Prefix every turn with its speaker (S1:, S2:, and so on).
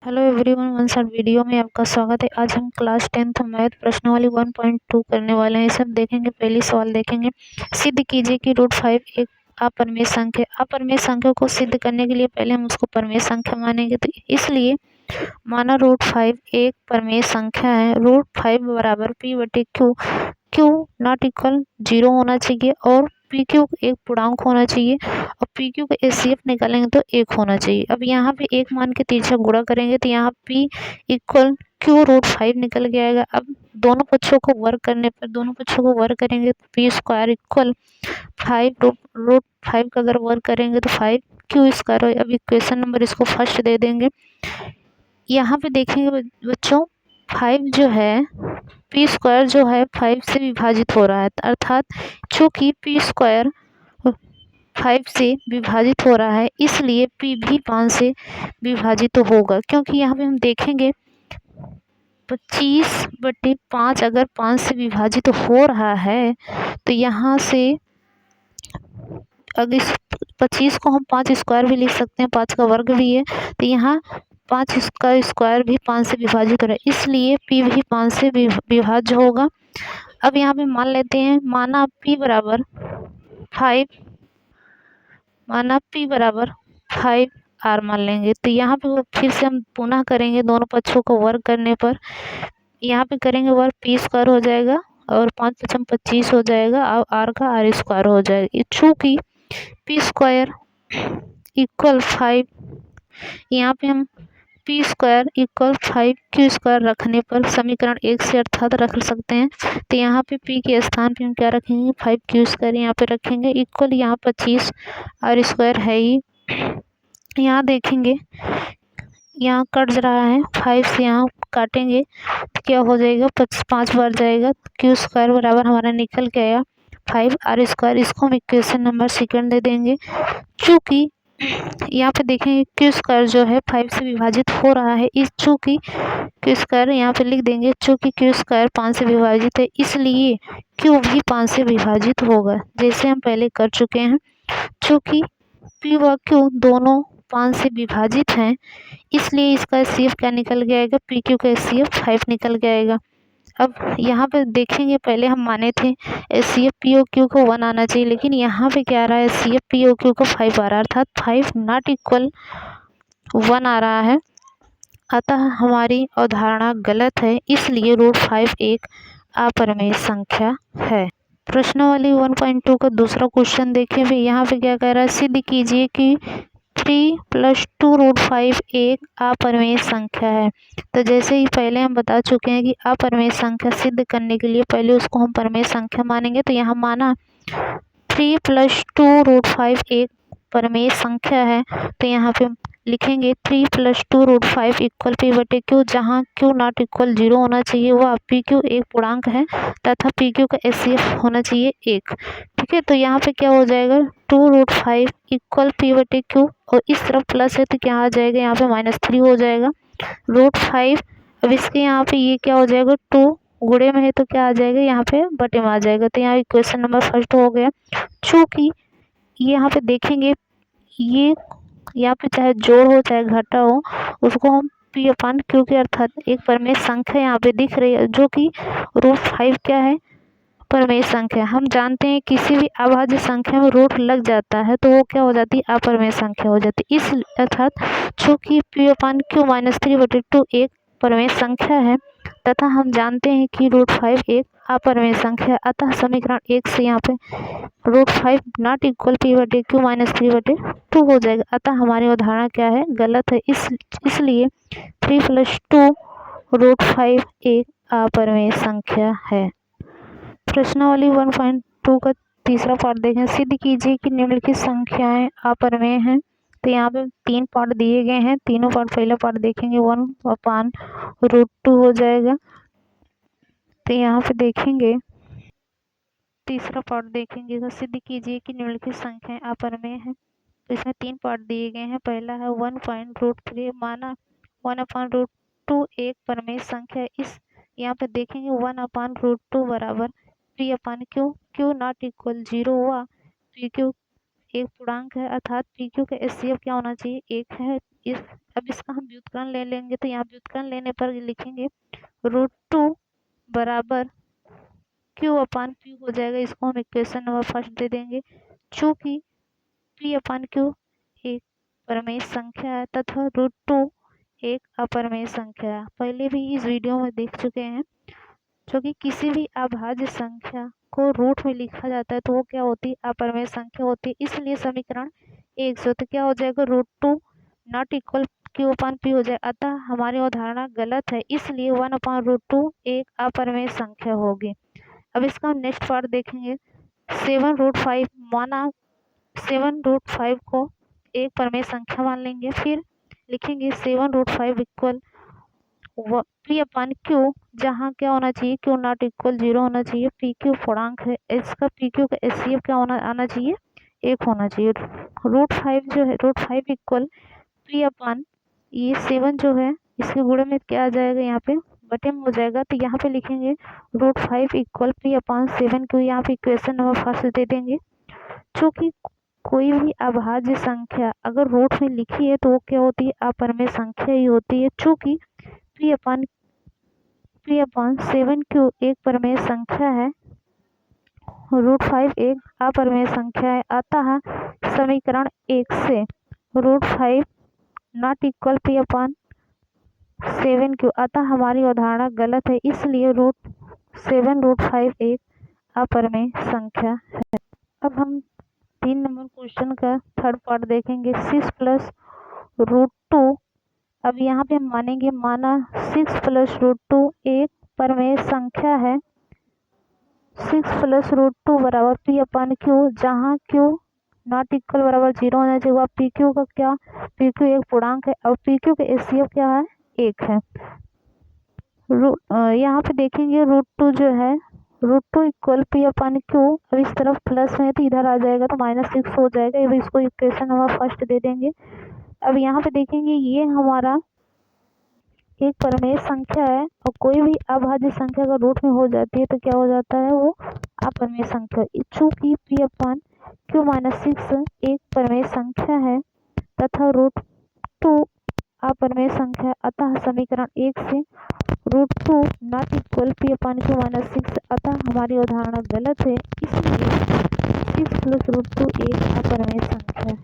S1: Hello everyone, one shot video में आपका स्वागत है। आज हम क्लास 10th मैथ प्रश्नावली 1.2 करने वाले हैं। सब देखेंगे। पहली सवाल देखेंगे। सिद्ध कीजिए कि √5 एक अपरिमेय संख्या है। अपरिमेय संख्या को सिद्ध करने के लिए पहले हम उसको परिमेय संख्या मानेंगे, तो इसलिए माना √5 एक परिमेय संख्या है। √5 बराबर p/q, q नॉट इक्वल 0 होना चाहिए और PQ एक पूर्णांक होना चाहिए और PQ का HCF निकालेंगे तो 1 होना चाहिए। अब यहाँ पे एक मान के तिरछा गुणा करेंगे तो यहाँ P इक्वल Q√5 निकल के आएगा। अब दोनों पक्षों को वर्ग करने पर दोनों पक्षों को वर्ग करेंगे तो P² इक्वल 5 √5 का अगर वर्ग करेंगे तो 5Q²। अब इक्वेशन नंबर इसको फर्स्ट दे देंगे। यहाँ पे देखेंगे बच्चों, 5 जो है P² जो है 5 से विभाजित हो रहा है, अर्थात चूंकि P² 5 से विभाजित हो रहा है इसलिए P भी 5 से विभाजित होगा। क्योंकि यहाँ पे हम देखेंगे 25/5 अगर 5 से विभाजित हो रहा है तो यहाँ से अगर इस 25 को हम 5² भी लिख सकते हैं, 5 का वर्ग भी है, तो यहाँ 5 का स्क्वायर भी 5 से विभाजित हो रहा है इसलिए P भी 5 से विभाज्य होगा। अब यहाँ पे मान लेते हैं, माना P बराबर 5R मान लेंगे, तो यहाँ पे फिर से हम पुनः करेंगे दोनों पक्षों को वर्ग करने पर। यहाँ पे करेंगे वर्ग, P² हो जाएगा और 5×5 25 हो जाएगा और R का R² हो जाएगा। चूँकि P² इक्वल 5, यहाँ पे हम P² इक्वल 5Q² रखने पर समीकरण 1 से अर्थात रख सकते हैं। तो यहाँ पे P के स्थान पे हम क्या रखेंगे, 5Q² यहाँ पे रखेंगे इक्वल यहाँ 25 R² है ही। यहाँ देखेंगे यहाँ कट रहा है, 5 से यहाँ काटेंगे तो क्या हो जाएगा, 5 बार जाएगा, Q² बराबर हमारा निकल के आया 5R²। इसको हम इक्वेशन नंबर सेकंड दे देंगे। चूँकि यहाँ पे देखेंगे Q² जो है 5 से विभाजित हो रहा है, इस चूँकि Q² यहाँ पे लिख देंगे, चूँकि Q² 5 से विभाजित है इसलिए Q भी 5 से विभाजित होगा, जैसे हम पहले कर चुके हैं। चूँकि P व Q दोनों 5 से विभाजित हैं इसलिए इसका HCF क्या निकल के आएगा, PQ का HCF 5 निकल के आएगा। अब यहाँ पे देखेंगे, पहले हम माने थे HCF P और Q को 1 आना चाहिए, लेकिन यहाँ पे क्या आ रहा है, HCF P और Q को 5 आ रहा है, अर्थात 5 नॉट इक्वल 1 आ रहा है। अतः हमारी अवधारणा गलत है, इसलिए √5 एक अपरिमेय संख्या है। प्रश्नावली 1.2 का दूसरा क्वेश्चन देखें भी। यहाँ पे क्या कह रहा है, सिद्ध कीजिए कि 3 + 2 √5 एक अपरिमेय संख्या है। तो जैसे ही पहले हम बता चुके हैं कि अपरिमेय संख्या सिद्ध करने के लिए पहले उसको हम परिमेय संख्या मानेंगे, तो यहाँ माना 3 + 2 √5 एक परिमेय संख्या है, तो यहाँ पे लिखेंगे 3 + 2 √5 इक्वल P/Q, जहाँ Q नॉट इक्वल 0 होना चाहिए, वह PQ एक पूर्णांक है तथा PQ का HCF होना चाहिए 1। ठीक है, तो यहाँ पे क्या हो जाएगा, 2 √5 इक्वल P/Q और इस तरफ प्लस है तो क्या आ जाएगा, यहाँ पे -3 हो जाएगा √5। अब इसके यहाँ पे ये क्या हो जाएगा, 2 गुणे में है तो क्या आ जाएगा, यहाँ पे बटे में आ जाएगा। तो यहाँ इक्वेशन नंबर फर्स्ट हो गया। चूँकि यहाँ पे देखेंगे ये यहाँ पे चाहे जोड़ हो चाहे घटा हो, उसको हम P/Q के अर्थात एक परिमेय संख्या यहाँ पे दिख रही है, जो कि √5 क्या है, परिमेय संख्या। हम जानते हैं किसी भी अभाज्य संख्या में रूट लग जाता है तो वो क्या हो जाती है, अपरिमेय संख्या हो जाती है। इस अर्थात चूँकि P/Q -3/2 एक परिमेय संख्या है तथा हम जानते हैं कि √5 एक अपरिमेय संख्या, अतः समीकरण 1 से यहाँ पे √5 नॉट इक्वल P/Q -3/2 हो जाएगा। अतः हमारी अवधारणा क्या है, गलत है। इसलिए 3 + 2 √5 एक अपरिमेय संख्या है। प्रश्नावली 1.2 का तीसरा पार्ट देखें। सिद्ध कीजिए कि निम्नलिखित संख्याएं अपरिमेय हैं। तो यहाँ पे 3 पार्ट दिए गए हैं, तीनों पार्ट, पहला पार्ट देखेंगे 1/√2 हो जाएगा। तो यहाँ पे देखेंगे तीसरा पार्ट देखेंगे, तो सिद्ध कीजिए कि निम्नलिखित संख्याएं अपरिमेय हैं। तो इसमें 3 पार्ट दिए गए हैं। पहला है 1.√3, माना 1/√2 एक परिमेय संख्या है। इस यहाँ पे देखेंगे 1/√2 बराबर P/Q, Q नॉट इक्वल 0 हुआ, PQ एक पूर्णांक है, अर्थात PQ का HCF क्या होना चाहिए, 1 है, इस अब इसका हम व्युत्क्रम ले लेंगे, तो यहाँ व्युत्क्रम लेने पर लिखेंगे √2 बराबर Q अपान P हो जाएगा। इसको हम इक्वेशन नंबर फर्स्ट दे देंगे। चूँकि P अपान Q एक परमेय संख्या है तथा √2 एक अपरमेय संख्या है। पहले भी इस वीडियो में देख चुके हैं। जो कि किसी भी अभाज्य संख्या को रूट में लिखा जाता है तो वो क्या होती है, अपरमेय संख्या होती है। इसलिए समीकरण 1 से तो क्या हो जाएगा, √2 not equal Q upon P हो जाए। अतः हमारी अवधारणा गलत है, इसलिए 1 अपान √2 एक अपरमेय संख्या होगी। अब इसका हम नेक्स्ट पार्ट देखेंगे। 7√5 माना 7√5 को एक परमेय संख्या मान लेंगे। फिर लिखेंगे 7√5 इक्वल P अपान Q, जहाँ क्या होना चाहिए, Q नॉट इक्वल 0 होना चाहिए। PQ पूर्णांक है, इसका PQ का HCF क्या आना चाहिए, 1 होना चाहिए। √5 जो है, √5 इक्वल P अपान ये 7 जो है इसके गुणे में क्या आ जाएगा, यहाँ पे बटे में हो जाएगा। तो यहाँ पे लिखेंगे √5 इक्वल P अपान 7 Q। यहाँ पे इक्वेशन नंबर फर्स्ट दे देंगे। चूँकि कोई भी अभाज्य संख्या अगर रूट में लिखी है तो वो क्या होती है, अपरमेय संख्या ही होती है। चूँकि P अपान 7 Q एक परमेय संख्या है, √5 एक अपरमेय संख्या है। अतः समीकरण 1 से √5 not equal P upon 7 Q, अतः हमारी अवधारणा गलत है, इसलिए √5 एक अपरमेय संख्या है। अब हम 3 नंबर क्वेश्चन का थर्ड पार्ट देखेंगे। 6 प्लस √2। अब यहाँ पे हम मानेंगे, माना 6 प्लस √2 एक परमेय संख्या है। 6 प्लस √2 बराबर P अपान Q, जहाँ Q नॉट इक्वल बराबर 0 होना चाहिए। PQ का क्या, PQ एक पूर्णांक है और PQ का HCF क्या है, 1 है। यहाँ पे देखेंगे √2 जो है, √2 इक्वल P अपान Q। अब इस तरफ प्लस में तो इधर आ जाएगा तो -6 हो जाएगा। अब इसको इक्वेशन नंबर फर्स्ट दे देंगे। अब यहाँ पे देखेंगे ये हमारा एक परमेय संख्या है और कोई भी अभाज्य संख्या अगर रूट में हो जाती है तो क्या हो जाता है, वो अपरमेय संख्या। चूँकि P अपान Q -6 एक परमेय संख्या है तथा √2 अपरमेय संख्या, अतः समीकरण 1 से √2 not equal P upon Q -6, अतः हमारी अवधारणा गलत है, इसलिए 6 प्लस √2 एक अपरमेय संख्या है।